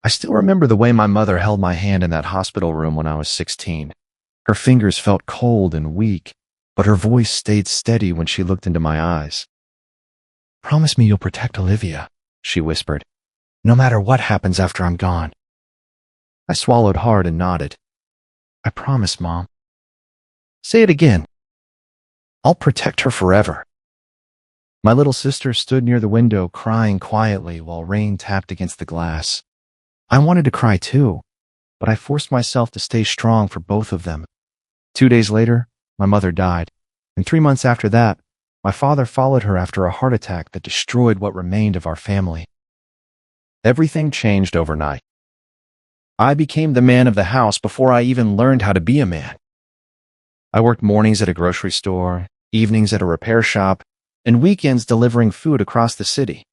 I still remember the way my mother held my hand in that hospital room when I was 16. Her fingers felt cold and weak, but her voice stayed steady when she looked into my eyes. "Promise me you'll protect Olivia," she whispered, "no matter what happens after I'm gone." I swallowed hard and nodded. "I promise, Mom." "Say it again." "I'll protect her forever." My little sister stood near the window crying quietly while rain tapped against the glass. I wanted to cry too, but I forced myself to stay strong for both of them. 2 days later, my mother died, and 3 months after that, my father followed her after a heart attack that destroyed what remained of our family. Everything changed overnight. I became the man of the house before I even learned how to be a man. I worked mornings at a grocery store, evenings at a repair shop, and weekends delivering food across the city.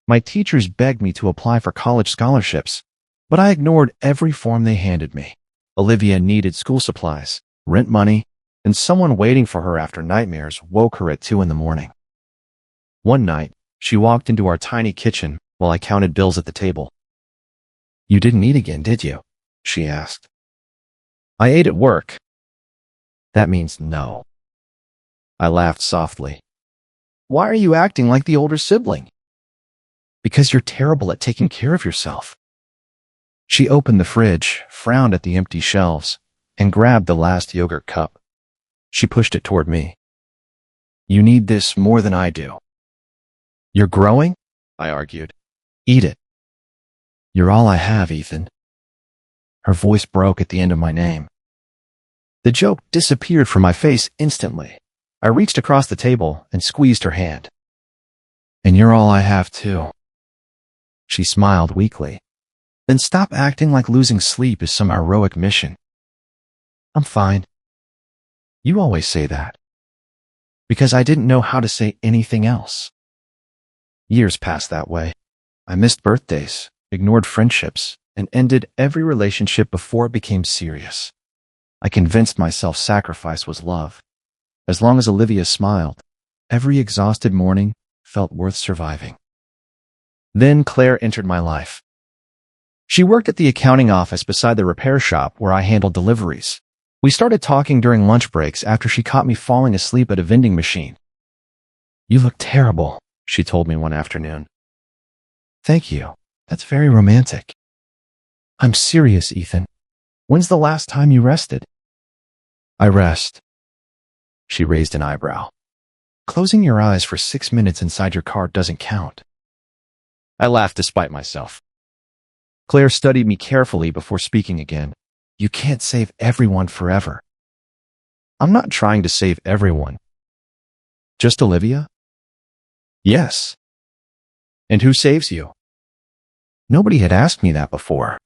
My teachers begged me to apply for college scholarships, but I ignored every form they handed me. Olivia needed school supplies, rent money, and someone waiting for her after nightmares woke her at 2 in the morning. One night, she walked into our tiny kitchen while I counted bills at the table. "You didn't eat again, did you?" she asked. "I ate at work." "That means no." I laughed softly. "Why are you acting like the older sibling?" "Because you're terrible at taking care of yourself." She opened the fridge, frowned at the empty shelves, and grabbed the last yogurt cup. She pushed it toward me. "You need this more than I do." "You're growing?" I argued. "Eat it." "You're all I have, Ethan." Her voice broke at the end of my name. The joke disappeared from my face instantly. I reached across the table and squeezed her hand. "And you're all I have, too." She smiled weakly. "Then stop acting like losing sleep is some heroic mission." "I'm fine." "You always say that." "Because I didn't know how to say anything else." Years passed that way. I missed birthdays, ignored friendships, and ended every relationship before it became serious. I convinced myself sacrifice was love. As long as Olivia smiled, every exhausted morning felt worth surviving. Then Claire entered my life. She worked at the accounting office beside the repair shop where I handled deliveries. We started talking during lunch breaks after she caught me falling asleep at a vending machine. "You look terrible," she told me one afternoon. "Thank you. That's very romantic." "I'm serious, Ethan. When's the last time you rested?" "I rest." She raised an eyebrow. "Closing your eyes for 6 minutes inside your car doesn't count." I laughed despite myself. Claire studied me carefully before speaking again. "You can't save everyone forever." "I'm not trying to save everyone." "Just Olivia?" "Yes." "And who saves you?" Nobody had asked me that before.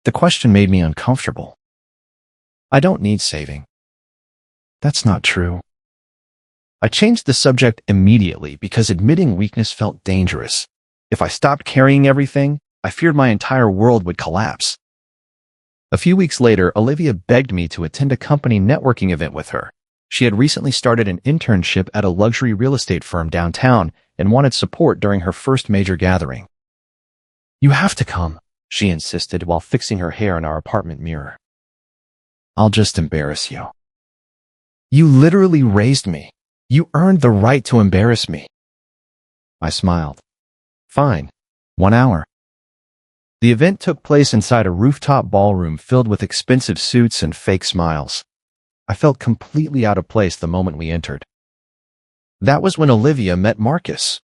The question made me uncomfortable. "I don't need saving." "That's not true." I changed the subject immediately because admitting weakness felt dangerous. If I stopped carrying everything, I feared my entire world would collapse. A few weeks later, Olivia begged me to attend a company networking event with her. She had recently started an internship at a luxury real estate firm downtown and wanted support during her first major gathering. "You have to come," she insisted while fixing her hair in our apartment mirror. "I'll just embarrass you." "You literally raised me. You earned the right to embarrass me." I smiled. "Fine. 1 hour." The event took place inside a rooftop ballroom filled with expensive suits and fake smiles. I felt completely out of place the moment we entered. That was when Olivia met Marcus.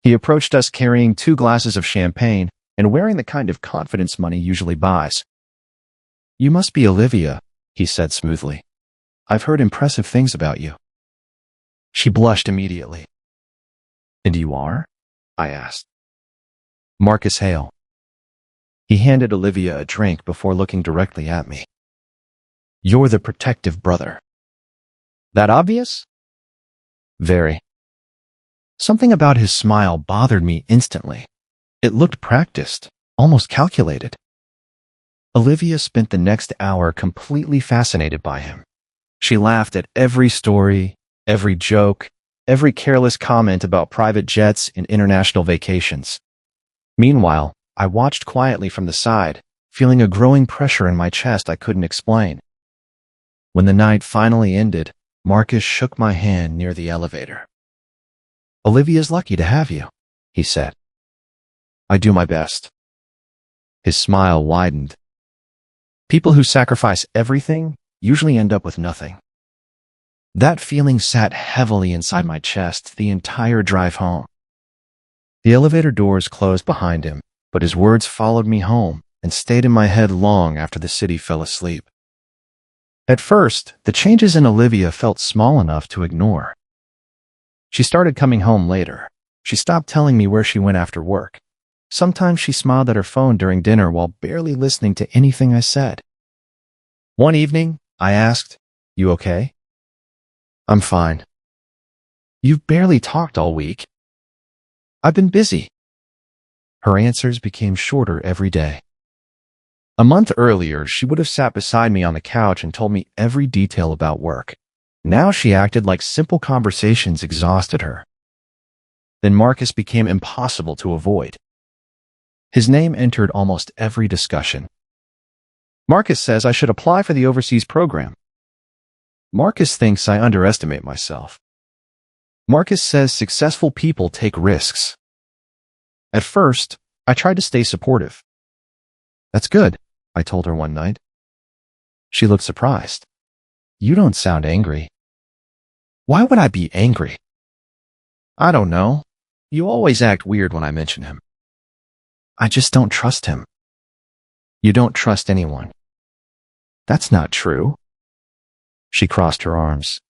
He approached us carrying 2 glasses of champagne and wearing the kind of confidence money usually buys. "You must be Olivia," he said smoothly. "I've heard impressive things about you." She blushed immediately. "And you are?" I asked. "Marcus Hale." He handed Olivia a drink before looking directly at me. "You're the protective brother." "That obvious?" "Very." Something about his smile bothered me instantly. It looked practiced, almost calculated. Olivia spent the next hour completely fascinated by him. She laughed at every story, every joke, every careless comment about private jets and international vacations. Meanwhile, I watched quietly from the side, feeling a growing pressure in my chest I couldn't explain. When the night finally ended, Marcus shook my hand near the elevator. "Olivia's lucky to have you," he said. "I do my best." His smile widened. "People who sacrifice everything usually end up with nothing." That feeling sat heavily inside my chest the entire drive home. The elevator doors closed behind him, but his words followed me home and stayed in my head long after the city fell asleep. At first, the changes in Olivia felt small enough to ignore. She started coming home later. She stopped telling me where she went after work. Sometimes she smiled at her phone during dinner while barely listening to anything I said. One evening, I asked, "You okay?" "I'm fine." "You've barely talked all week." "I've been busy." Her answers became shorter every day. A month earlier, she would have sat beside me on the couch and told me every detail about work. Now she acted like simple conversations exhausted her. Then Marcus became impossible to avoid. His name entered almost every discussion. "Marcus says I should apply for the overseas program." "Marcus thinks I underestimate myself." "Marcus says successful people take risks." At first, I tried to stay supportive. "That's good," I told her one night. She looked surprised. "You don't sound angry." "Why would I be angry?" "I don't know. You always act weird when I mention him." "I just don't trust him." "You don't trust anyone." "That's not true." She crossed her arms.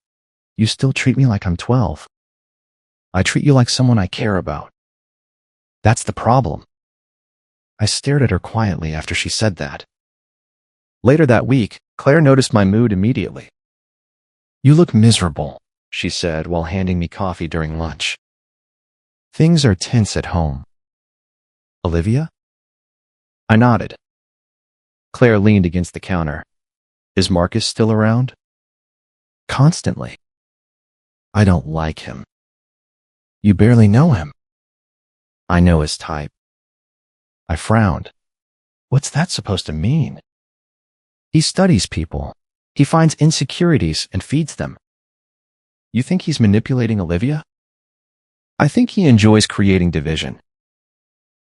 "You still treat me like I'm 12. I treat you like someone I care about." "That's the problem." I stared at her quietly after she said that. Later that week, Claire noticed my mood immediately. "You look miserable," she said while handing me coffee during lunch. "Things are tense at home." "Olivia?" I nodded. Claire leaned against the counter. "Is Marcus still around?" "Constantly." "I don't like him." "You barely know him." "I know his type." I frowned. What's that supposed to mean? "He studies people. He finds insecurities and feeds them." "You think he's manipulating Olivia?" "I think he enjoys creating division."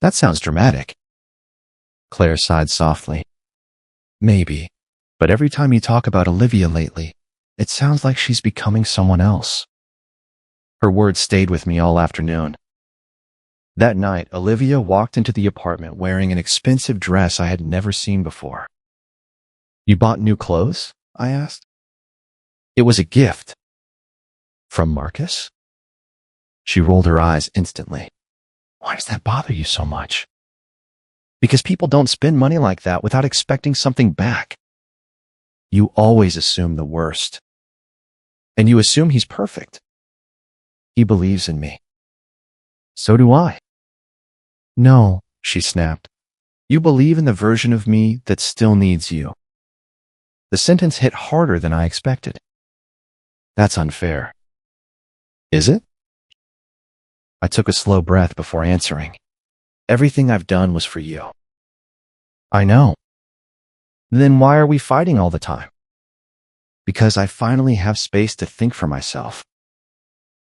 "That sounds dramatic." Claire sighed softly. "Maybe, but every time you talk about Olivia lately, it sounds like she's becoming someone else." Her words stayed with me all afternoon. That night, Olivia walked into the apartment wearing an expensive dress I had never seen before. "You bought new clothes?" I asked. "It was a gift." "From Marcus?" She rolled her eyes instantly. "Why does that bother you so much?" "Because people don't spend money like that without expecting something back." "You always assume the worst." "And you assume he's perfect." "He believes in me." "So do I." "No," she snapped. "You believe in the version of me that still needs you." The sentence hit harder than I expected. "That's unfair." "Is it?" I took a slow breath before answering. "Everything I've done was for you." "I know." "Then why are we fighting all the time?" "Because I finally have space to think for myself."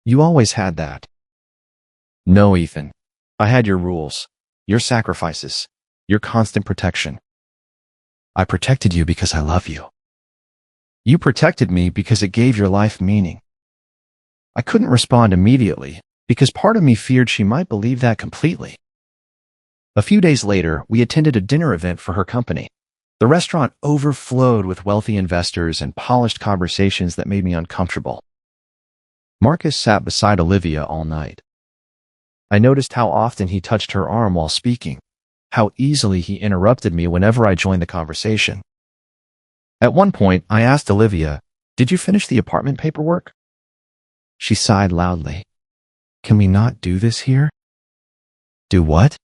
"You always had that." "No, Ethan. I had your rules, your sacrifices, your constant protection." "I protected you because I love you." "You protected me because it gave your life meaning." I couldn't respond immediately because part of me feared she might believe that completely. A few days later, we attended a dinner event for her company. The restaurant overflowed with wealthy investors and polished conversations that made me uncomfortable. Marcus sat beside Olivia all night. I noticed how often he touched her arm while speaking, how easily he interrupted me whenever I joined the conversation. At one point, I asked Olivia, "Did you finish the apartment paperwork?" She sighed loudly. "Can we not do this here?" "Do what?"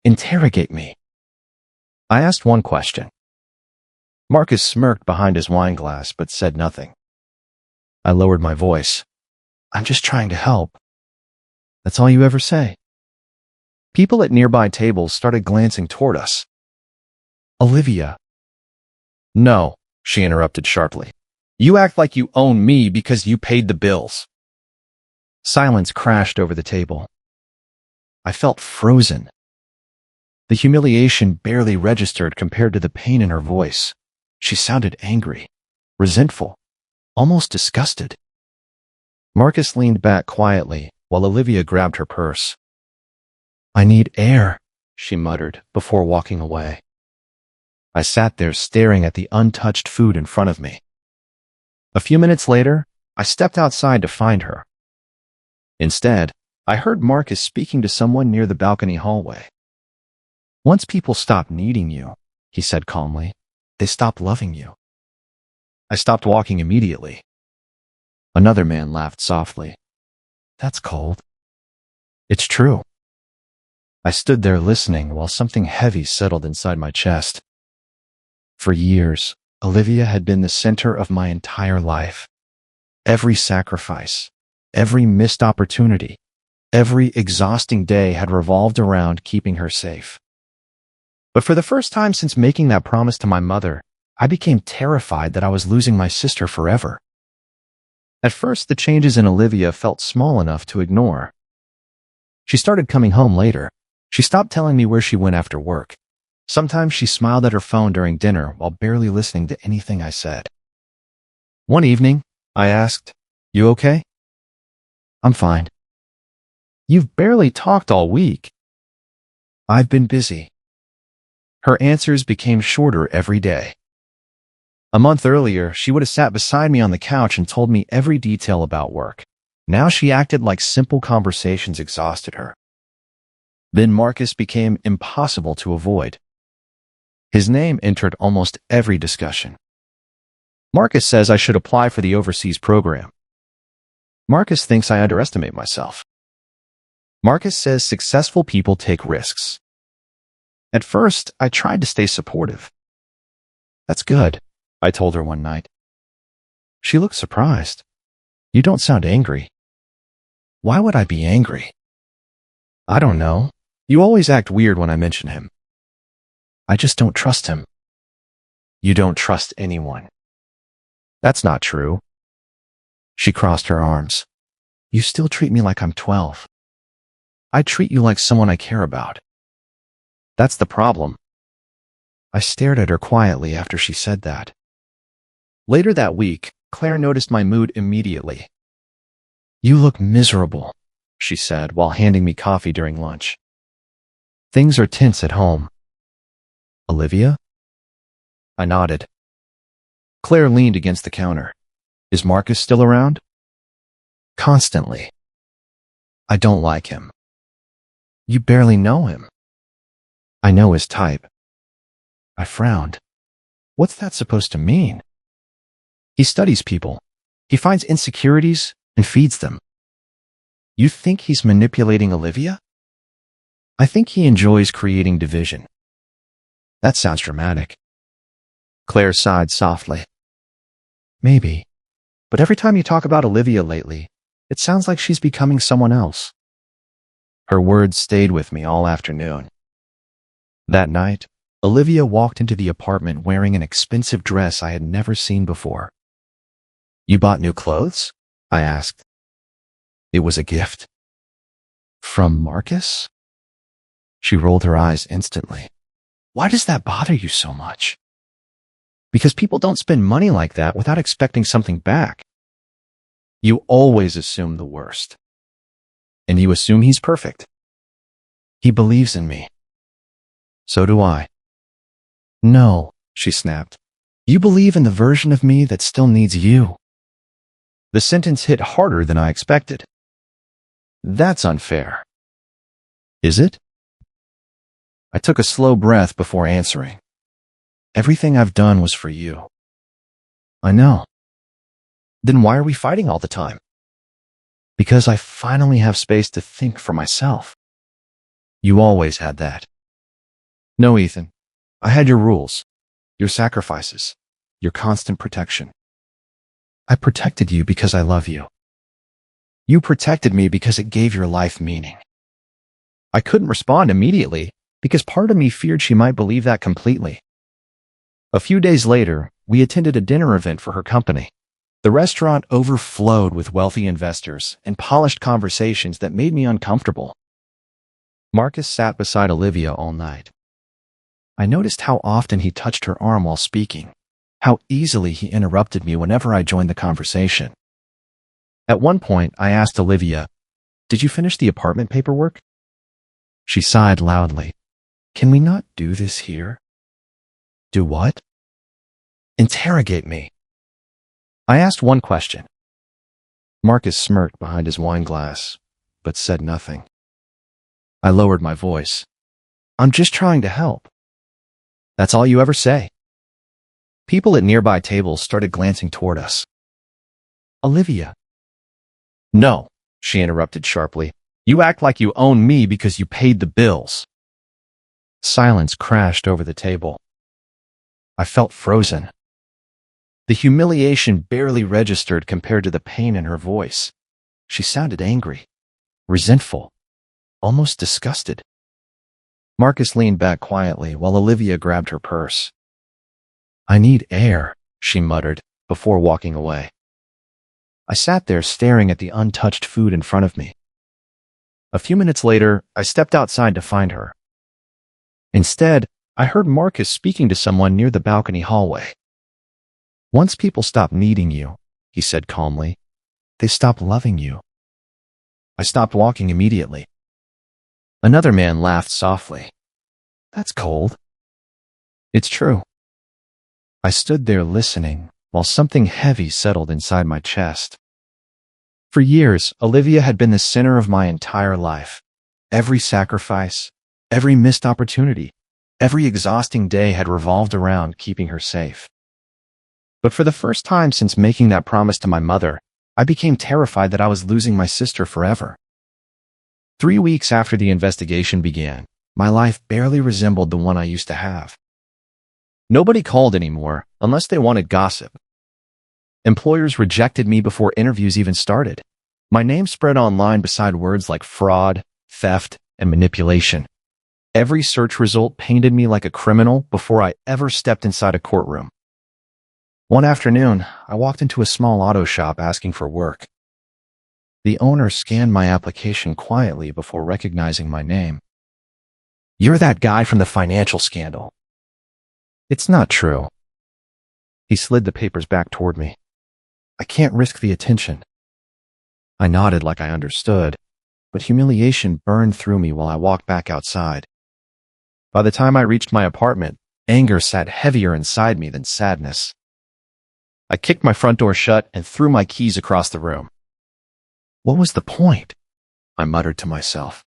"Interrogate me." I asked one question. Marcus smirked behind his wine glass but said nothing. I lowered my voice. "I'm just trying to help." "That's all you ever say." People at nearby tables started glancing toward us. Olivia. No, she interrupted sharply. You act like you own me because you paid the bills. Silence crashed over the table. I felt frozen. The humiliation barely registered compared to the pain in her voice. She sounded angry, resentful, almost disgusted. Marcus leaned back quietly while Olivia grabbed her purse. I need air, she muttered before walking away. I sat there staring at the untouched food in front of me. A few minutes later, I stepped outside to find her. Instead, I heard Marcus speaking to someone near the balcony hallway. Once people stop needing you, he said calmly, they stop loving you. I stopped walking immediately. Another man laughed softly. That's cold. It's true. I stood there listening while something heavy settled inside my chest. For years, Olivia had been the center of my entire life. Every sacrifice, every missed opportunity, every exhausting day had revolved around keeping her safe. But for the first time since making that promise to my mother, I became terrified that I was losing my sister forever. At first, the changes in Olivia felt small enough to ignore. She started coming home later. She stopped telling me where she went after work. Sometimes she smiled at her phone during dinner while barely listening to anything I said. One evening, I asked, "You okay?" "I'm fine." "You've barely talked all week." "I've been busy." Her answers became shorter every day. A month earlier, she would have sat beside me on the couch and told me every detail about work. Now she acted like simple conversations exhausted her. Then Marcus became impossible to avoid. His name entered almost every discussion. Marcus says I should apply for the overseas program. Marcus thinks I underestimate myself. Marcus says successful people take risks. At first, I tried to stay supportive. That's good, I told her one night. She looked surprised. You don't sound angry. Why would I be angry? I don't know. You always act weird when I mention him. I just don't trust him. You don't trust anyone. That's not true. She crossed her arms. You still treat me like I'm 12. I treat you like someone I care about. That's the problem. I stared at her quietly after she said that. Later that week, Claire noticed my mood immediately. You look miserable, she said while handing me coffee during lunch. Things are tense at home. Olivia? I nodded. Claire leaned against the counter. Is Marcus still around? Constantly. I don't like him. You barely know him. I know his type. I frowned. What's that supposed to mean? He studies people. He finds insecurities and feeds them. You think he's manipulating Olivia? I think he enjoys creating division. That sounds dramatic. Claire sighed softly. Maybe. But every time you talk about Olivia lately, it sounds like she's becoming someone else. Her words stayed with me all afternoon. That night, Olivia walked into the apartment wearing an expensive dress I had never seen before. You bought new clothes? I asked. It was a gift. From Marcus? She rolled her eyes instantly. Why does that bother you so much? Because people don't spend money like that without expecting something back. You always assume the worst. And you assume he's perfect. He believes in me. So do I. No, she snapped. You believe in the version of me that still needs you. The sentence hit harder than I expected. That's unfair. Is it? I took a slow breath before answering. Everything I've done was for you. I know. Then why are we fighting all the time? Because I finally have space to think for myself. You always had that. No, Ethan. I had your rules, your sacrifices, your constant protection. I protected you because I love you. You protected me because it gave your life meaning. I couldn't respond immediately because part of me feared she might believe that completely. A few days later, we attended a dinner event for her company. The restaurant overflowed with wealthy investors and polished conversations that made me uncomfortable. Marcus sat beside Olivia all night. I noticed how often he touched her arm while speaking, how easily he interrupted me whenever I joined the conversation. At one point, I asked Olivia, "Did you finish the apartment paperwork?" She sighed loudly. "Can we not do this here?" "Do what?" "Interrogate me." I asked one question. Marcus smirked behind his wine glass, but said nothing. I lowered my voice. "I'm just trying to help." "That's all you ever say." People at nearby tables started glancing toward us. "Olivia." "No," she interrupted sharply. "You act like you own me because you paid the bills." Silence crashed over the table. I felt frozen. The humiliation barely registered compared to the pain in her voice. She sounded angry, resentful, almost disgusted. Marcus leaned back quietly while Olivia grabbed her purse. "I need air," she muttered before walking away. I sat there staring at the untouched food in front of me. A few minutes later, I stepped outside to find her. Instead, I heard Marcus speaking to someone near the balcony hallway. "Once people stop needing you," he said calmly, "they stop loving you." I stopped walking immediately. Another man laughed softly. "That's cold." "It's true." I stood there listening while something heavy settled inside my chest. For years, Olivia had been the center of my entire life. Every sacrifice, every missed opportunity, every exhausting day had revolved around keeping her safe. But for the first time since making that promise to my mother, I became terrified that I was losing my sister forever. 3 weeks after the investigation began, my life barely resembled the one I used to have. Nobody called anymore unless they wanted gossip. Employers rejected me before interviews even started. My name spread online beside words like fraud, theft, and manipulation. Every search result painted me like a criminal before I ever stepped inside a courtroom. One afternoon, I walked into a small auto shop asking for work. The owner scanned my application quietly before recognizing my name. "You're that guy from the financial scandal." "It's not true." He slid the papers back toward me. "I can't risk the attention." I nodded like I understood, but humiliation burned through me while I walked back outside. By the time I reached my apartment, anger sat heavier inside me than sadness. I kicked my front door shut and threw my keys across the room. What was the point? I muttered to myself.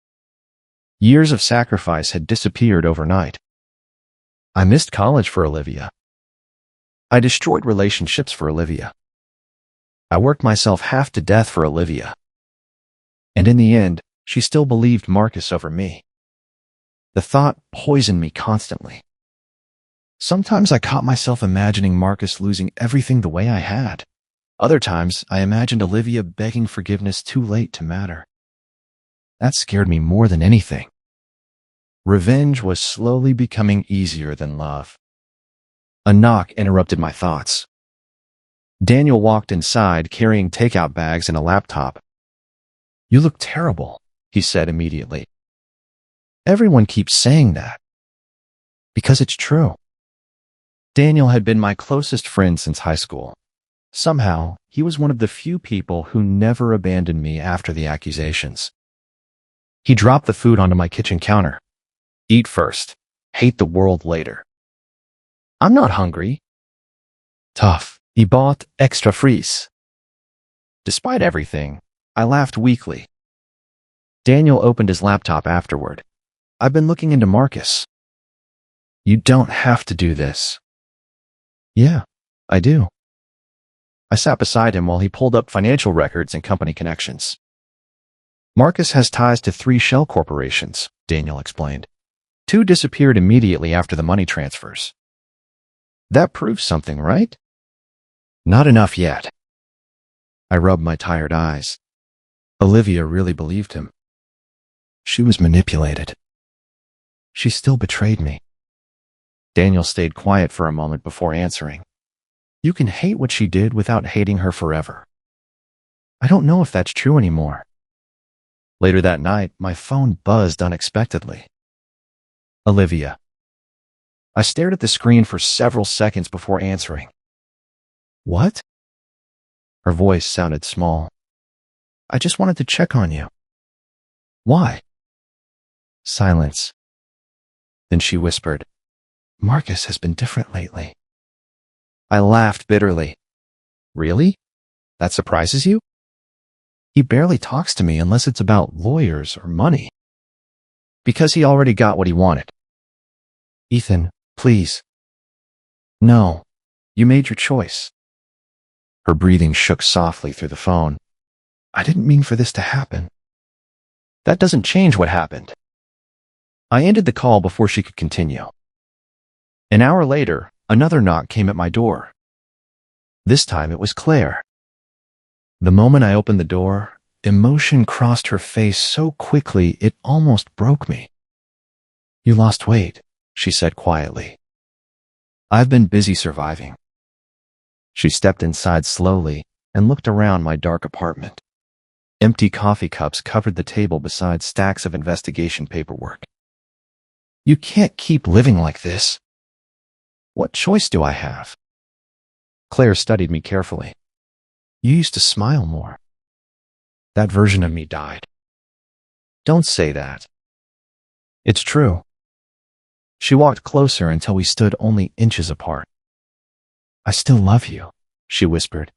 Years of sacrifice had disappeared overnight. I missed college for Olivia. I destroyed relationships for Olivia. I worked myself half to death for Olivia. And in the end, she still believed Marcus over me. The thought poisoned me constantly. Sometimes I caught myself imagining Marcus losing everything the way I had. Other times, I imagined Olivia begging forgiveness too late to matter. That scared me more than anything. Revenge was slowly becoming easier than love. A knock interrupted my thoughts. Daniel walked inside carrying takeout bags and a laptop. "You look terrible," he said immediately. "Everyone keeps saying that." "Because it's true." Daniel had been my closest friend since high school. Somehow, he was one of the few people who never abandoned me after the accusations. He dropped the food onto my kitchen counter. "Eat first. Hate the world later." "I'm not hungry." "Tough. He bought extra fries." Despite everything, I laughed weakly. Daniel opened his laptop afterward. "I've been looking into Marcus." "You don't have to do this." "Yeah, I do." I sat beside him while he pulled up financial records and company connections. "Marcus has ties to 3 shell corporations," Daniel explained. 2 disappeared immediately after the money transfers. "That proves something, right?" "Not enough yet." I rubbed my tired eyes. Olivia really believed him. She was manipulated. She still betrayed me. Daniel stayed quiet for a moment before answering. You can hate what she did without hating her forever. I don't know if that's true anymore. Later that night, my phone buzzed unexpectedly. Olivia. I stared at the screen for several seconds before answering. What? Her voice sounded small. I just wanted to check on you. Why? Silence. Then she whispered, Marcus has been different lately. I laughed bitterly. Really? That surprises you? He barely talks to me unless it's about lawyers or money. Because he already got what he wanted. Ethan, please. No, you made your choice. Her breathing shook softly through the phone. I didn't mean for this to happen. That doesn't change what happened. I ended the call before she could continue. An hour later, another knock came at my door. This time it was Claire. The moment I opened the door, emotion crossed her face so quickly it almost broke me. You lost weight, she said quietly. I've been busy surviving. She stepped inside slowly and looked around my dark apartment. Empty coffee cups covered the table beside stacks of investigation paperwork. You can't keep living like this. What choice do I have? Claire studied me carefully. You used to smile more. That version of me died. Don't say that. It's true. She walked closer until we stood only inches apart. I still love you, she whispered,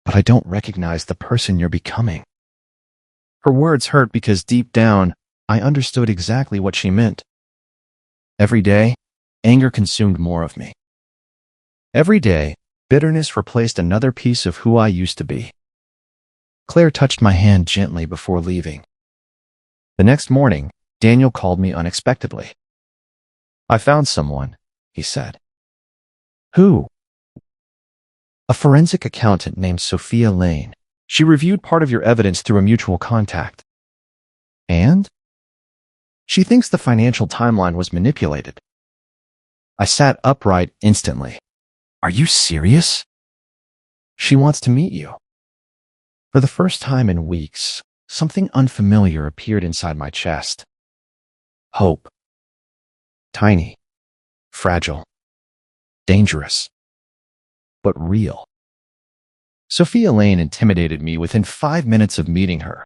but I don't recognize the person you're becoming. Her words hurt because deep down, I understood exactly what she meant. Every day, anger consumed more of me. Every day, bitterness replaced another piece of who I used to be. Claire touched my hand gently before leaving. The next morning, Daniel called me unexpectedly. I found someone, he said. Who? A forensic accountant named Sophia Lane. She reviewed part of your evidence through a mutual contact. And? She thinks the financial timeline was manipulated. I sat upright instantly. Are you serious? She wants to meet you. For the first time in weeks, something unfamiliar appeared inside my chest. Hope. Tiny. Fragile. Dangerous. But real. Sophia Lane intimidated me within 5 minutes of meeting her.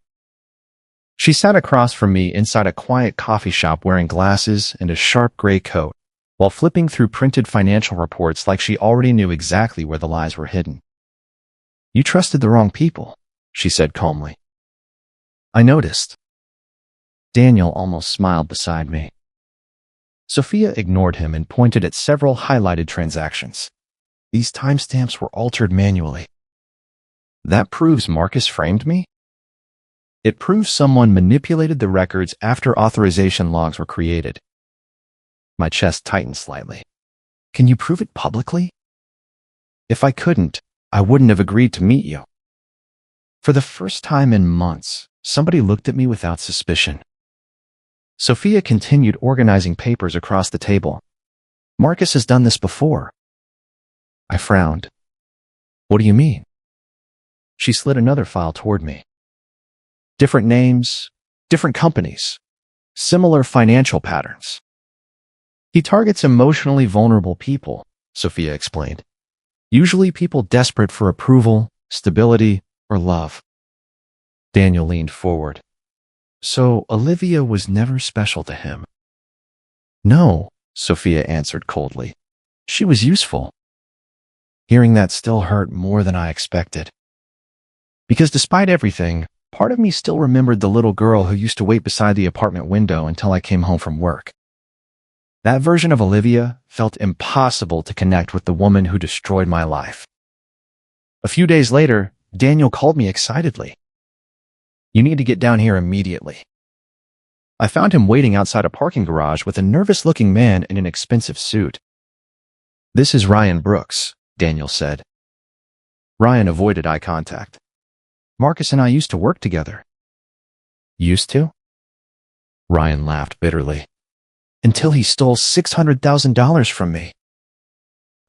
She sat across from me inside a quiet coffee shop wearing glasses and a sharp gray coat, while flipping through printed financial reports like she already knew exactly where the lies were hidden. You trusted the wrong people, she said calmly. I noticed. Daniel almost smiled beside me. Sophia ignored him and pointed at several highlighted transactions. These timestamps were altered manually. That proves Marcus framed me? It proves someone manipulated the records after authorization logs were created. My chest tightened slightly. Can you prove it publicly? If I couldn't, I wouldn't have agreed to meet you. For the first time in months, somebody looked at me without suspicion. Sophia continued organizing papers across the table. Marcus has done this before. I frowned. What do you mean? She slid another file toward me. Different names, different companies, similar financial patterns. He targets emotionally vulnerable people, Sophia explained. Usually people desperate for approval, stability, or love. Daniel leaned forward. So Olivia was never special to him. No, Sophia answered coldly. She was useful. Hearing that still hurt more than I expected. Because despite everything, part of me still remembered the little girl who used to wait beside the apartment window until I came home from work. That version of Olivia felt impossible to connect with the woman who destroyed my life. A few days later, Daniel called me excitedly. You need to get down here immediately. I found him waiting outside a parking garage with a nervous-looking man in an expensive suit. This is Ryan Brooks, Daniel said. Ryan avoided eye contact. Marcus and I used to work together. Used to? Ryan laughed bitterly. Until he stole $600,000 from me.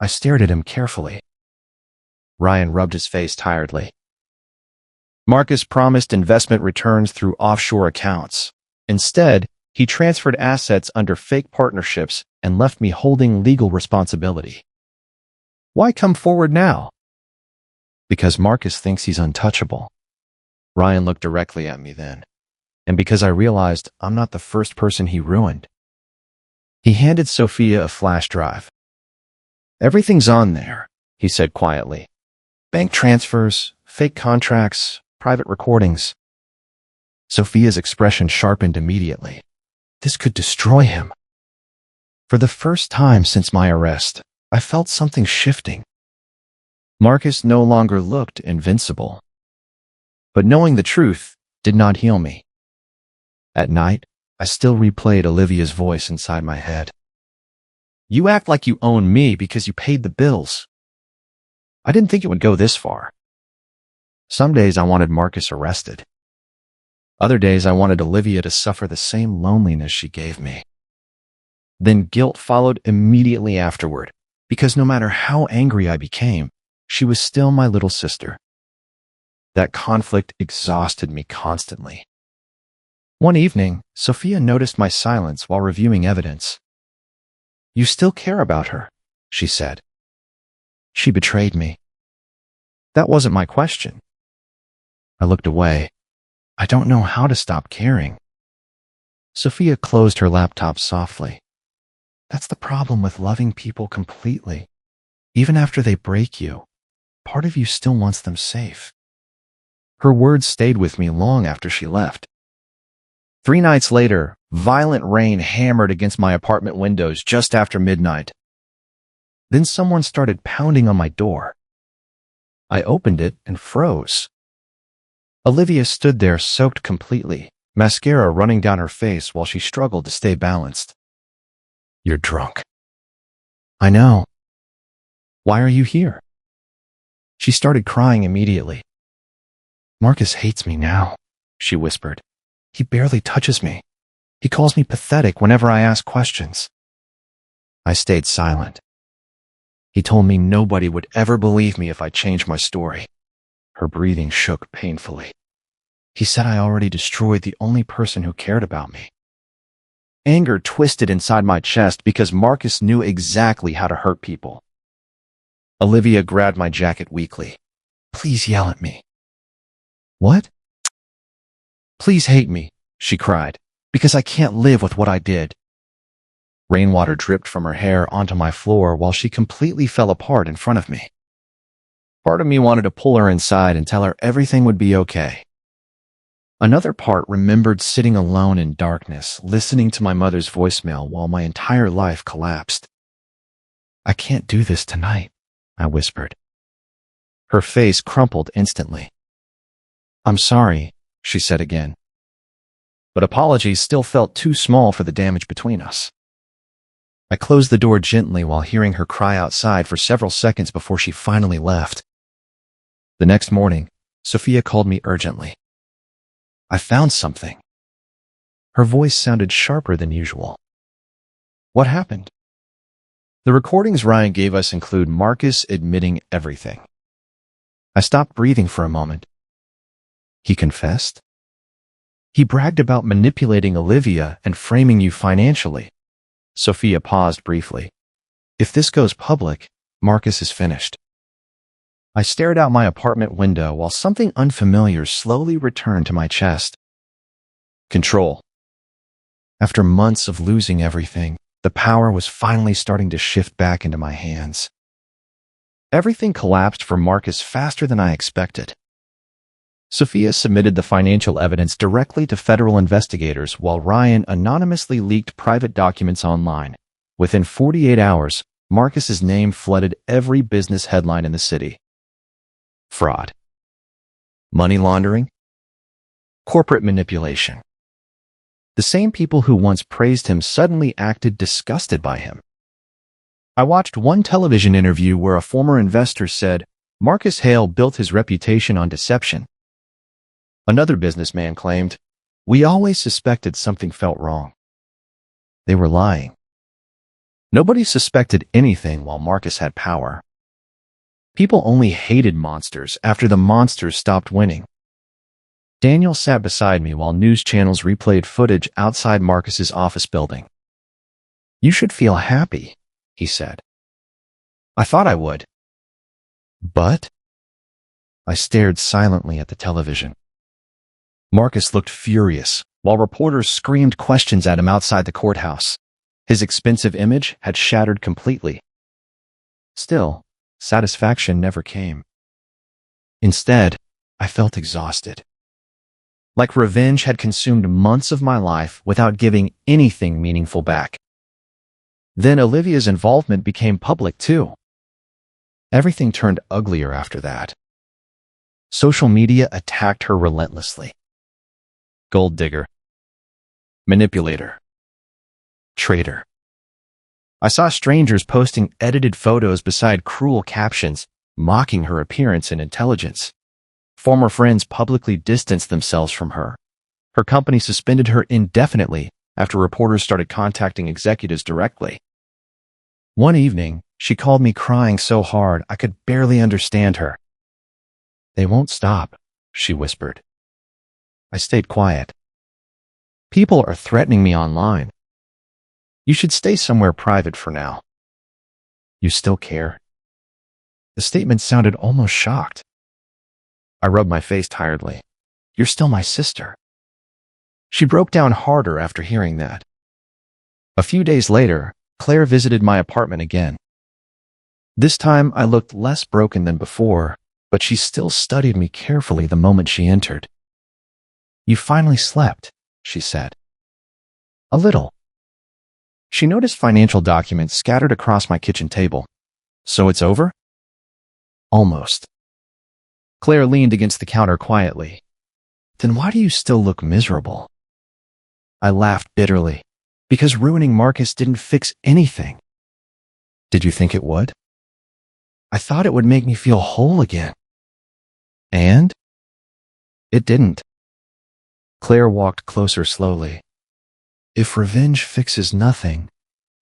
I stared at him carefully. Ryan rubbed his face tiredly. Marcus promised investment returns through offshore accounts. Instead, he transferred assets under fake partnerships and left me holding legal responsibility. Why come forward now? Because Marcus thinks he's untouchable. Ryan looked directly at me then, and because I realized I'm not the first person he ruined. He handed Sophia a flash drive. Everything's on there, he said quietly. Bank transfers, fake contracts, private recordings. Sophia's expression sharpened immediately. This could destroy him. For the first time since my arrest, I felt something shifting. Marcus no longer looked invincible. But knowing the truth did not heal me. At night, I still replayed Olivia's voice inside my head. You act like you own me because you paid the bills. I didn't think it would go this far. Some days I wanted Marcus arrested. Other days I wanted Olivia to suffer the same loneliness she gave me. Then guilt followed immediately afterward, because no matter how angry I became, she was still my little sister. That conflict exhausted me constantly. One evening, Sophia noticed my silence while reviewing evidence. You still care about her, she said. She betrayed me. That wasn't my question. I looked away. I don't know how to stop caring. Sophia closed her laptop softly. That's the problem with loving people completely. Even after they break you, part of you still wants them safe. Her words stayed with me long after she left. 3 nights later, violent rain hammered against my apartment windows just after midnight. Then someone started pounding on my door. I opened it and froze. Olivia stood there soaked completely, mascara running down her face while she struggled to stay balanced. You're drunk. I know. Why are you here? She started crying immediately. Marcus hates me now, she whispered. He barely touches me. He calls me pathetic whenever I ask questions. I stayed silent. He told me nobody would ever believe me if I changed my story. Her breathing shook painfully. He said I already destroyed the only person who cared about me. Anger twisted inside my chest because Marcus knew exactly how to hurt people. Olivia grabbed my jacket weakly. Please yell at me. What? Please hate me, she cried, because I can't live with what I did. Rainwater dripped from her hair onto my floor while she completely fell apart in front of me. Part of me wanted to pull her inside and tell her everything would be okay. Another part remembered sitting alone in darkness, listening to my mother's voicemail while my entire life collapsed. I can't do this tonight, I whispered. Her face crumpled instantly. I'm sorry, she said again. But apologies still felt too small for the damage between us. I closed the door gently while hearing her cry outside for several seconds before she finally left. The next morning, Sophia called me urgently. I found something. Her voice sounded sharper than usual. What happened? The recordings Ryan gave us include Marcus admitting everything. I stopped breathing for a moment. He confessed? He bragged about manipulating Olivia and framing you financially. Sophia paused briefly. If this goes public, Marcus is finished. I stared out my apartment window while something unfamiliar slowly returned to my chest. Control. After months of losing everything, the power was finally starting to shift back into my hands. Everything collapsed for Marcus faster than I expected. Sophia submitted the financial evidence directly to federal investigators while Ryan anonymously leaked private documents online. Within 48 hours, Marcus's name flooded every business headline in the city. Fraud. Money laundering. Corporate manipulation. The same people who once praised him suddenly acted disgusted by him. I watched one television interview where a former investor said, Marcus Hale built his reputation on deception. Another businessman claimed, We always suspected something felt wrong. They were lying. Nobody suspected anything while Marcus had power. People only hated monsters after the monsters stopped winning. Daniel sat beside me while news channels replayed footage outside Marcus's office building. "You should feel happy," he said. I thought I would. But I stared silently at the television. Marcus looked furious, while reporters screamed questions at him outside the courthouse. His expensive image had shattered completely. Still, satisfaction never came. Instead, I felt exhausted. Like revenge had consumed months of my life without giving anything meaningful back. Then Olivia's involvement became public too. Everything turned uglier after that. Social media attacked her relentlessly. Gold digger. Manipulator. Traitor. I saw strangers posting edited photos beside cruel captions, mocking her appearance and intelligence. Former friends publicly distanced themselves from her. Her company suspended her indefinitely after reporters started contacting executives directly. One evening, she called me crying so hard I could barely understand her. "They won't stop," she whispered. I stayed quiet. "People are threatening me online. You should stay somewhere private for now." "You still care?" The statement sounded almost shocked. I rubbed my face tiredly. "You're still my sister." She broke down harder after hearing that. A few days later, Claire visited my apartment again. This time I looked less broken than before, but she still studied me carefully the moment she entered. "You finally slept," she said. "A little." She noticed financial documents scattered across my kitchen table. "So it's over?" "Almost." Claire leaned against the counter quietly. "Then why do you still look miserable?" I laughed bitterly, because ruining Marcus didn't fix anything. "Did you think it would?" "I thought it would make me feel whole again." "And?" "It didn't." Claire walked closer slowly. "If revenge fixes nothing,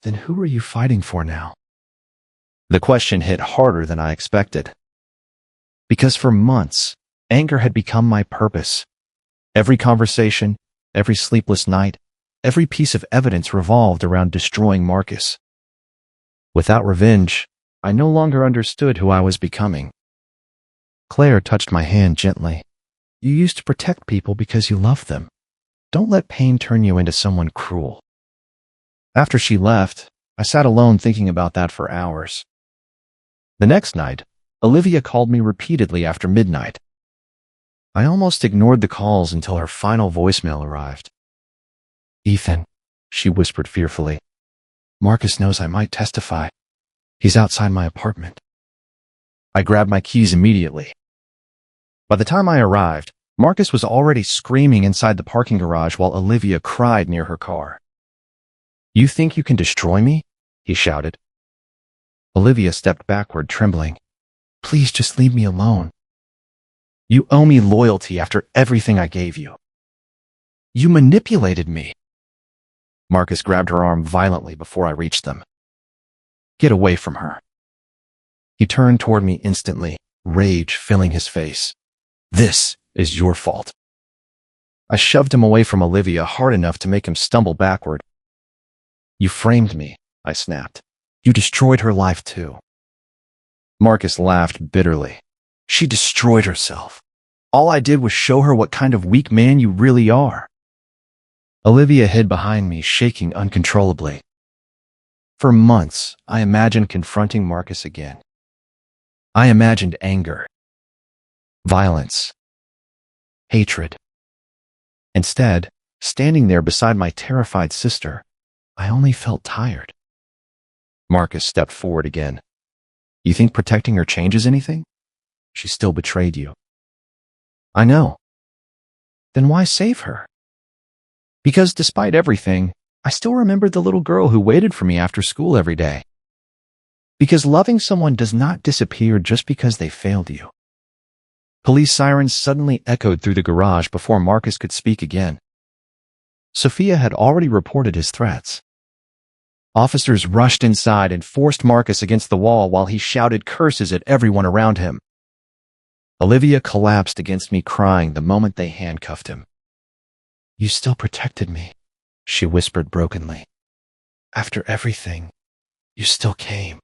then who are you fighting for now?" The question hit harder than I expected. Because for months, anger had become my purpose. Every conversation, every sleepless night, every piece of evidence revolved around destroying Marcus. Without revenge, I no longer understood who I was becoming. Claire touched my hand gently. "You used to protect people because you loved them. Don't let pain turn you into someone cruel." After she left, I sat alone thinking about that for hours. The next night, Olivia called me repeatedly after midnight. I almost ignored the calls until her final voicemail arrived. "Ethan," she whispered fearfully. "Marcus knows I might testify. He's outside my apartment." I grabbed my keys immediately. By the time I arrived, Marcus was already screaming inside the parking garage while Olivia cried near her car. "You think you can destroy me?" he shouted. Olivia stepped backward, trembling. "Please just leave me alone." "You owe me loyalty after everything I gave you." "You manipulated me." Marcus grabbed her arm violently before I reached them. "Get away from her." He turned toward me instantly, rage filling his face. "This is your fault." I shoved him away from Olivia hard enough to make him stumble backward. "You framed me," I snapped. "You destroyed her life too." Marcus laughed bitterly. "She destroyed herself. All I did was show her what kind of weak man you really are." Olivia hid behind me, shaking uncontrollably. For months, I imagined confronting Marcus again. I imagined anger, violence, hatred. Instead, standing there beside my terrified sister, I only felt tired. Marcus stepped forward again. "You think protecting her changes anything? She still betrayed you." "I know." "Then why save her?" "Because despite everything, I still remembered the little girl who waited for me after school every day." Because loving someone does not disappear just because they failed you. Police sirens suddenly echoed through the garage before Marcus could speak again. Sophia had already reported his threats. Officers rushed inside and forced Marcus against the wall while he shouted curses at everyone around him. Olivia collapsed against me, crying the moment they handcuffed him. "You still protected me," she whispered brokenly. "After everything, you still came."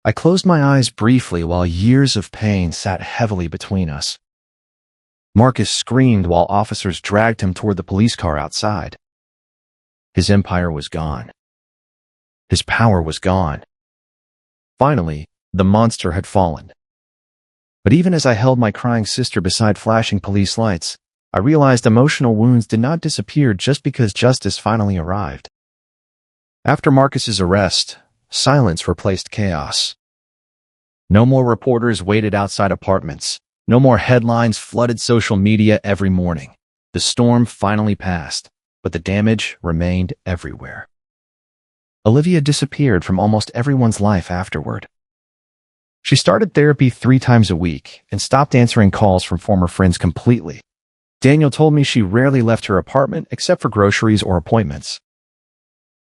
I closed my eyes briefly while years of pain sat heavily between us. Marcus screamed while officers dragged him toward the police car outside. His empire was gone. His power was gone. Finally, the monster had fallen. But even as I held my crying sister beside flashing police lights, I realized emotional wounds did not disappear just because justice finally arrived. After Marcus's arrest, silence replaced chaos. No more reporters waited outside apartments. No more headlines flooded social media every morning. The storm finally passed, but the damage remained everywhere. Olivia disappeared from almost everyone's life afterward. She started therapy 3 times a week and stopped answering calls from former friends completely. Daniel told me she rarely left her apartment except for groceries or appointments.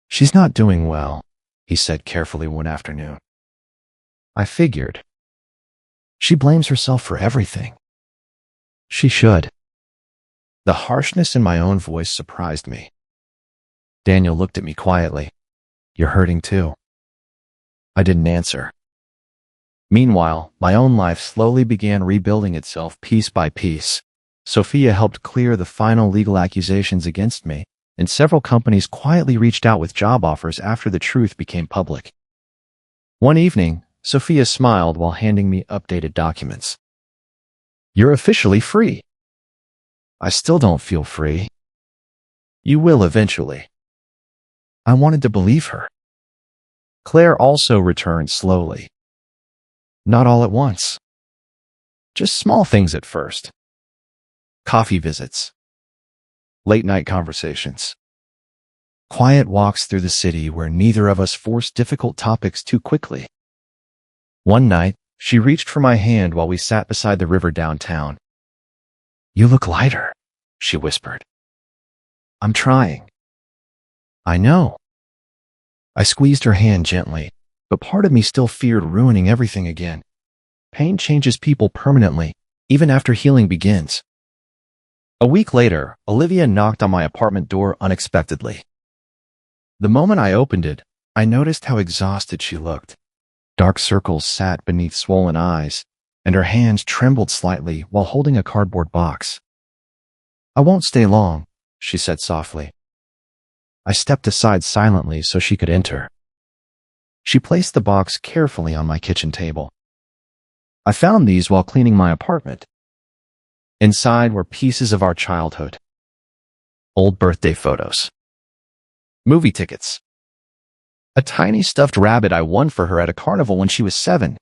"She's not doing well," he said carefully one afternoon. I figured. She blames herself for everything. She should. The harshness in my own voice surprised me. Daniel looked at me quietly. "You're hurting too." I didn't answer. Meanwhile, my own life slowly began rebuilding itself piece by piece. Sophia helped clear the final legal accusations against me, and several companies quietly reached out with job offers after the truth became public. One evening, Sophia smiled while handing me updated documents. "You're officially free." I still don't feel free. "You will eventually." I wanted to believe her. Claire also returned slowly. Not all at once. Just small things at first. Coffee visits. Late-night conversations. Quiet walks through the city where neither of us forced difficult topics too quickly. One night, she reached for my hand while we sat beside the river downtown. "You look lighter," she whispered. "I'm trying." "I know." I squeezed her hand gently, but part of me still feared ruining everything again. Pain changes people permanently, even after healing begins. A week later, Olivia knocked on my apartment door unexpectedly. The moment I opened it, I noticed how exhausted she looked. Dark circles sat beneath swollen eyes, and her hands trembled slightly while holding a cardboard box. "I won't stay long," she said softly. I stepped aside silently so she could enter. She placed the box carefully on my kitchen table. "I found these while cleaning my apartment." Inside were pieces of our childhood. Old birthday photos. Movie tickets. A tiny stuffed rabbit I won for her at a carnival when she was 7.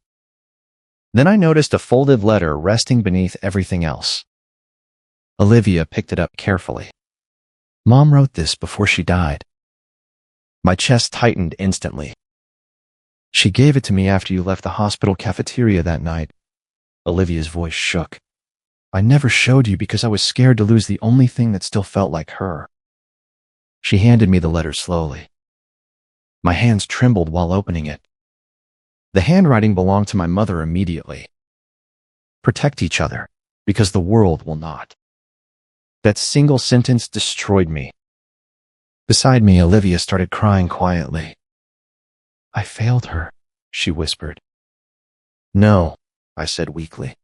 Then I noticed a folded letter resting beneath everything else. Olivia picked it up carefully. "Mom wrote this before she died." My chest tightened instantly. "She gave it to me after you left the hospital cafeteria that night." Olivia's voice shook. "I never showed you because I was scared to lose the only thing that still felt like her." She handed me the letter slowly. My hands trembled while opening it. The handwriting belonged to my mother immediately. "Protect each other, because the world will not." That single sentence destroyed me. Beside me, Olivia started crying quietly. "I failed her," she whispered. "No," I said weakly.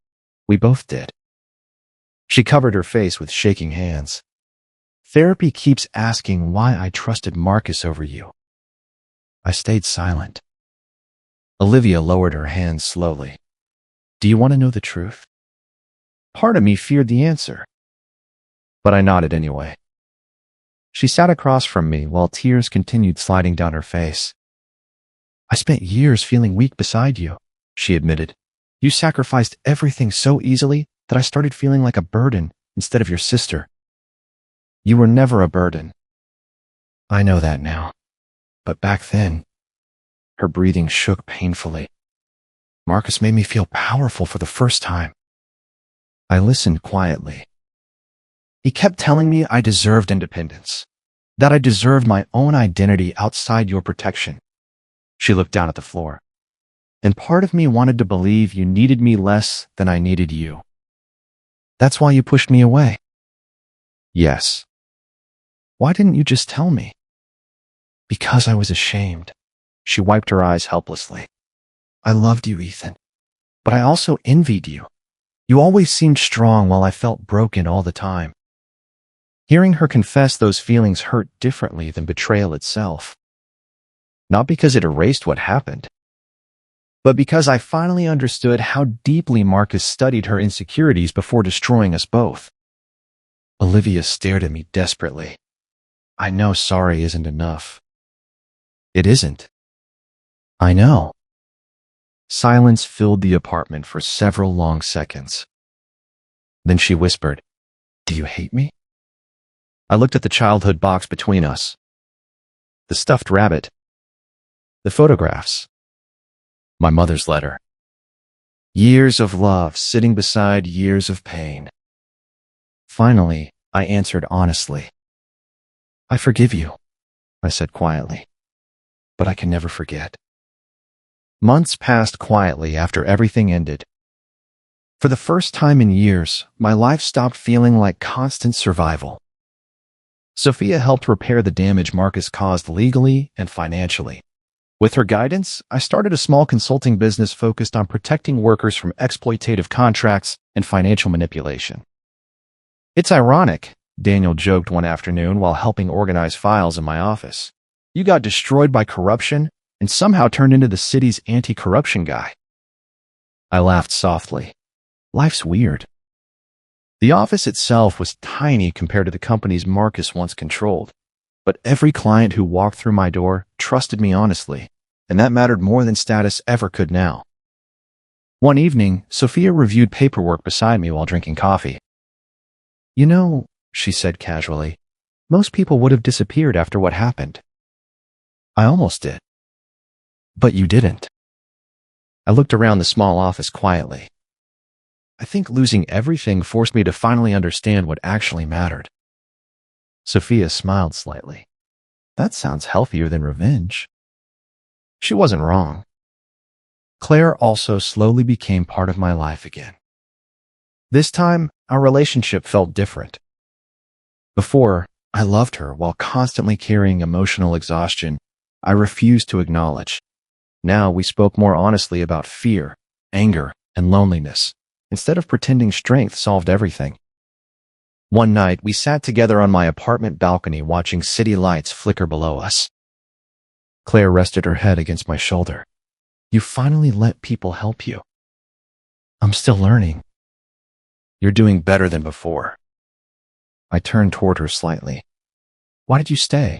"We both did." She covered her face with shaking hands. "Therapy keeps asking why I trusted Marcus over you." I stayed silent. Olivia lowered her hands slowly. "Do you want to know the truth?" Part of me feared the answer, but I nodded anyway. She sat across from me while tears continued sliding down her face. "I spent years feeling weak beside you," she admitted. "You sacrificed everything so easily that I started feeling like a burden instead of your sister." "You were never a burden." "I know that now. But back then," her breathing shook painfully, "Marcus made me feel powerful for the first time." I listened quietly. He kept telling me I deserved independence, that I deserved my own identity outside your protection. She looked down at the floor. And part of me wanted to believe you needed me less than I needed you. That's why you pushed me away. Yes. Why didn't you just tell me? Because I was ashamed. She wiped her eyes helplessly. I loved you, Ethan, but I also envied you. You always seemed strong while I felt broken all the time. Hearing her confess those feelings hurt differently than betrayal itself. Not because it erased what happened, but because I finally understood how deeply Marcus studied her insecurities before destroying us both. Olivia stared at me desperately. I know sorry isn't enough. It isn't. I know. Silence filled the apartment for several long seconds. Then she whispered, "Do you hate me?" I looked at the childhood box between us. The stuffed rabbit. The photographs. My mother's letter. Years of love sitting beside years of pain. Finally, I answered honestly. I forgive you, I said quietly, but I can never forget. Months passed quietly after everything ended. For the first time in years, my life stopped feeling like constant survival. Sophia helped repair the damage Marcus caused legally and financially. With her guidance, I started a small consulting business focused on protecting workers from exploitative contracts and financial manipulation. It's ironic, Daniel joked one afternoon while helping organize files in my office. You got destroyed by corruption and somehow turned into the city's anti-corruption guy. I laughed softly. Life's weird. The office itself was tiny compared to the companies Marcus once controlled, but every client who walked through my door trusted me honestly, and that mattered more than status ever could now. One evening, Sophia reviewed paperwork beside me while drinking coffee. You know, she said casually, most people would have disappeared after what happened. I almost did. But you didn't. I looked around the small office quietly. I think losing everything forced me to finally understand what actually mattered. Sophia smiled slightly. That sounds healthier than revenge. She wasn't wrong. Claire also slowly became part of my life again. This time, our relationship felt different. Before, I loved her while constantly carrying emotional exhaustion I refused to acknowledge. Now we spoke more honestly about fear, anger, and loneliness, instead of pretending strength solved everything. One night, we sat together on my apartment balcony watching city lights flicker below us. Claire rested her head against my shoulder. You finally let people help you. I'm still learning. You're doing better than before. I turned toward her slightly. Why did you stay?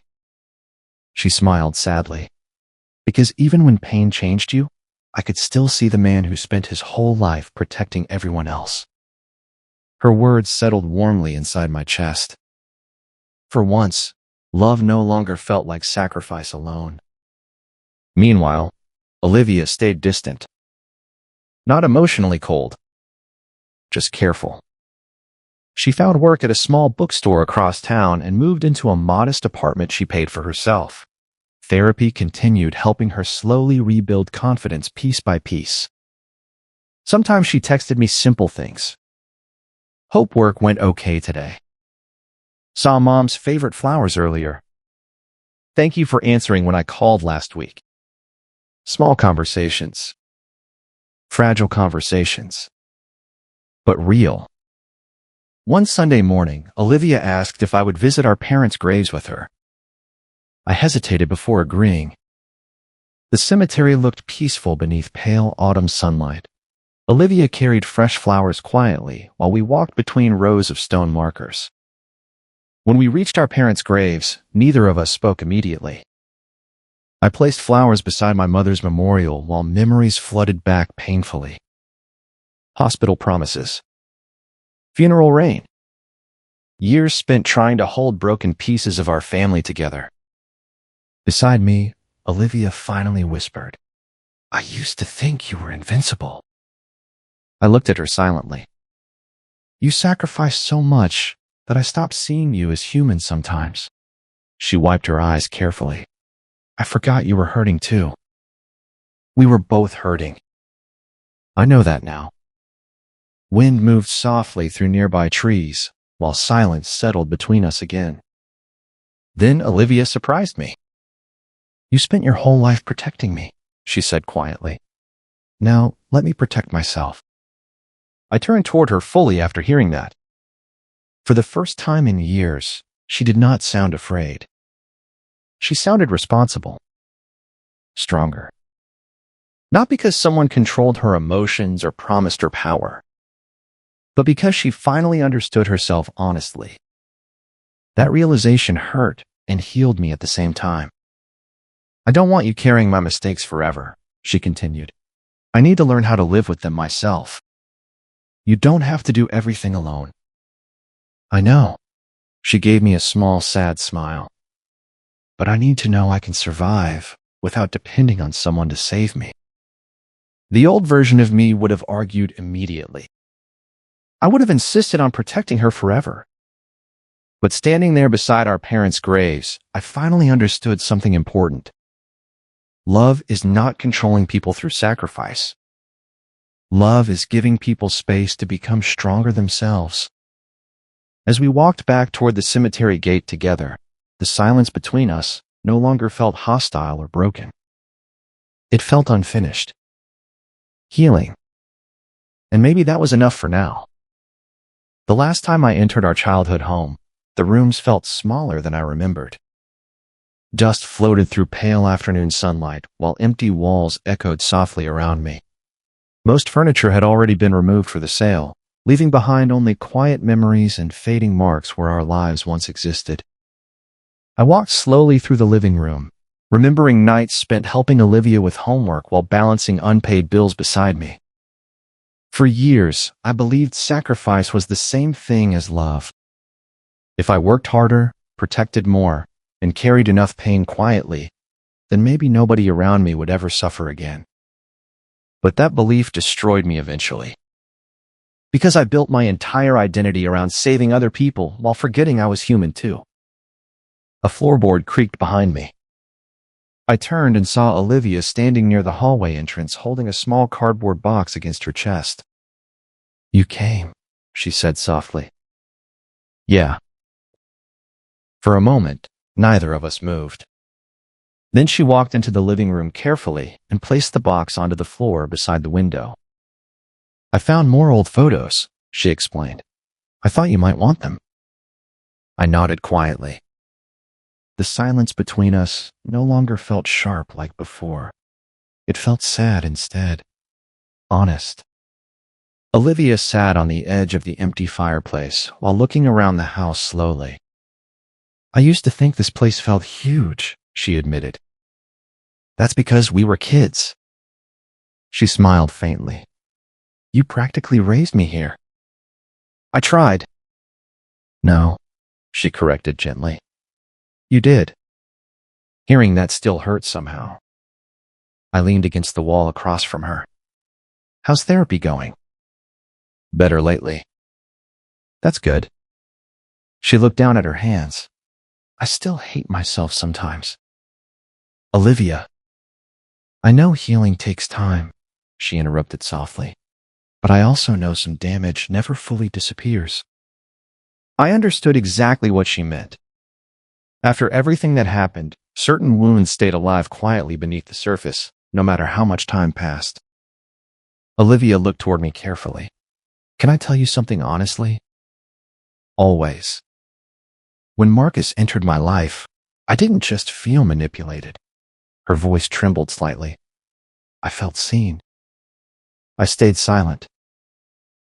She smiled sadly. Because even when pain changed you, I could still see the man who spent his whole life protecting everyone else. Her words settled warmly inside my chest. For once, love no longer felt like sacrifice alone. Meanwhile, Olivia stayed distant. Not emotionally cold, just careful. She found work at a small bookstore across town and moved into a modest apartment she paid for herself. Therapy continued, helping her slowly rebuild confidence piece by piece. Sometimes she texted me simple things. Hope work went okay today. Saw mom's favorite flowers earlier. Thank you for answering when I called last week. Small conversations. Fragile conversations. But real. One Sunday morning, Olivia asked if I would visit our parents' graves with her. I hesitated before agreeing. The cemetery looked peaceful beneath pale autumn sunlight. Olivia carried fresh flowers quietly while we walked between rows of stone markers. When we reached our parents' graves, neither of us spoke immediately. I placed flowers beside my mother's memorial while memories flooded back painfully. Hospital promises. Funeral rain. Years spent trying to hold broken pieces of our family together. Beside me, Olivia finally whispered, I used to think you were invincible. I looked at her silently. You sacrificed so much, that I stopped seeing you as human sometimes. She wiped her eyes carefully. I forgot you were hurting too. We were both hurting. I know that now. Wind moved softly through nearby trees, while silence settled between us again. Then Olivia surprised me. You spent your whole life protecting me, she said quietly. Now, let me protect myself. I turned toward her fully after hearing that. For the first time in years, she did not sound afraid. She sounded responsible. Stronger. Not because someone controlled her emotions or promised her power, but because she finally understood herself honestly. That realization hurt and healed me at the same time. I don't want you carrying my mistakes forever, she continued. I need to learn how to live with them myself. You don't have to do everything alone. I know. She gave me a small, sad smile. But I need to know I can survive without depending on someone to save me. The old version of me would have argued immediately. I would have insisted on protecting her forever. But standing there beside our parents' graves, I finally understood something important. Love is not controlling people through sacrifice. Love is giving people space to become stronger themselves. As we walked back toward the cemetery gate together, the silence between us no longer felt hostile or broken. It felt unfinished. Healing. And maybe that was enough for now. The last time I entered our childhood home, the rooms felt smaller than I remembered. Dust floated through pale afternoon sunlight, while empty walls echoed softly around me. Most furniture had already been removed for the sale, leaving behind only quiet memories and fading marks where our lives once existed. I walked slowly through the living room, remembering nights spent helping Olivia with homework while balancing unpaid bills beside me. For years, I believed sacrifice was the same thing as love. If I worked harder, protected more, and carried enough pain quietly, then maybe nobody around me would ever suffer again. But that belief destroyed me eventually. Because I built my entire identity around saving other people while forgetting I was human too. A floorboard creaked behind me. I turned and saw Olivia standing near the hallway entrance holding a small cardboard box against her chest. You came, she said softly. Yeah. For a moment, neither of us moved. Then she walked into the living room carefully and placed the box onto the floor beside the window. I found more old photos, she explained. I thought you might want them. I nodded quietly. The silence between us no longer felt sharp like before. It felt sad instead. Honest. Olivia sat on the edge of the empty fireplace while looking around the house slowly. I used to think this place felt huge, she admitted. That's because we were kids. She smiled faintly. You practically raised me here. I tried. No, she corrected gently. You did. Hearing that still hurt somehow. I leaned against the wall across from her. How's therapy going? Better lately. That's good. She looked down at her hands. I still hate myself sometimes. Olivia. I know healing takes time, she interrupted softly. But I also know some damage never fully disappears. I understood exactly what she meant. After everything that happened, certain wounds stayed alive quietly beneath the surface, no matter how much time passed. Olivia looked toward me carefully. Can I tell you something honestly? Always. When Marcus entered my life, I didn't just feel manipulated. Her voice trembled slightly. I felt seen. I stayed silent.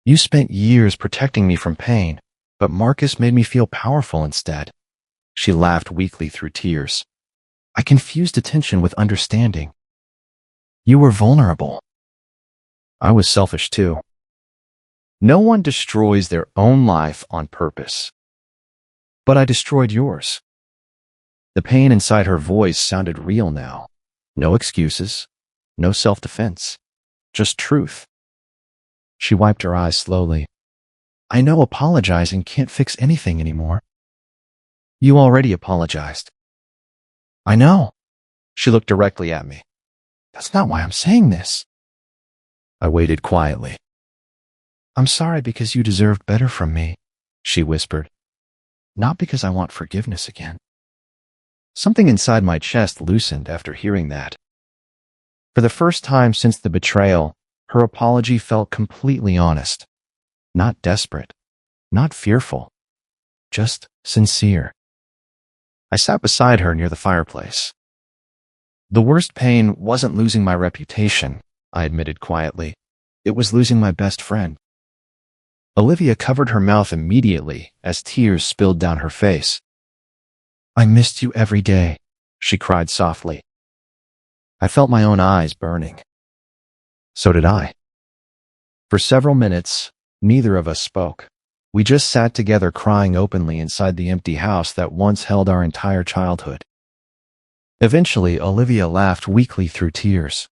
You spent years protecting me from pain, but Marcus made me feel powerful instead. She laughed weakly through tears. I confused attention with understanding. You were vulnerable. I was selfish too. No one destroys their own life on purpose. But I destroyed yours. The pain inside her voice sounded real now. No excuses, no self-defense, just truth. She wiped her eyes slowly. I know apologizing can't fix anything anymore. You already apologized. I know. She looked directly at me. That's not why I'm saying this. I waited quietly. I'm sorry because you deserved better from me, she whispered. Not because I want forgiveness again. Something inside my chest loosened after hearing that. For the first time since the betrayal, her apology felt completely honest. Not desperate, not fearful, just sincere. I sat beside her near the fireplace. The worst pain wasn't losing my reputation, I admitted quietly. It was losing my best friend. Olivia covered her mouth immediately as tears spilled down her face. I missed you every day, she cried softly. I felt my own eyes burning. So did I. For several minutes, neither of us spoke. We just sat together crying openly inside the empty house that once held our entire childhood. Eventually, Olivia laughed weakly through tears.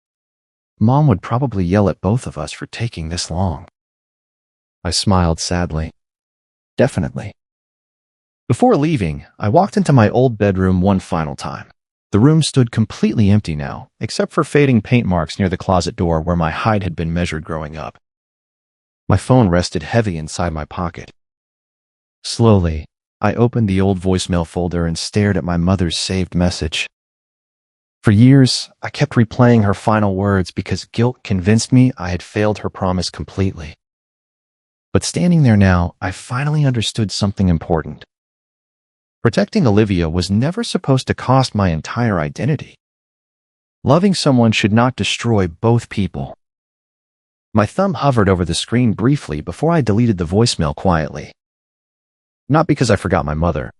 Mom would probably yell at both of us for taking this long. I smiled sadly. Definitely. Before leaving, I walked into my old bedroom one final time. The room stood completely empty now, except for fading paint marks near the closet door where my height had been measured growing up. My phone rested heavy inside my pocket. Slowly, I opened the old voicemail folder and stared at my mother's saved message. For years, I kept replaying her final words because guilt convinced me I had failed her promise completely. But standing there now, I finally understood something important. Protecting Olivia was never supposed to cost my entire identity. Loving someone should not destroy both people. My thumb hovered over the screen briefly before I deleted the voicemail quietly. Not because I forgot my mother.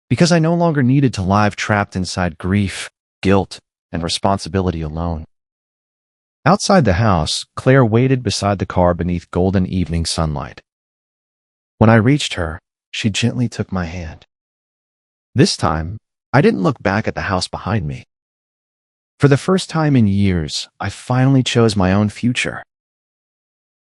Because I no longer needed to live trapped inside grief, guilt, and responsibility alone. Outside the house, Claire waited beside the car beneath golden evening sunlight. When I reached her, she gently took my hand. This time, I didn't look back at the house behind me. For the first time in years, I finally chose my own future.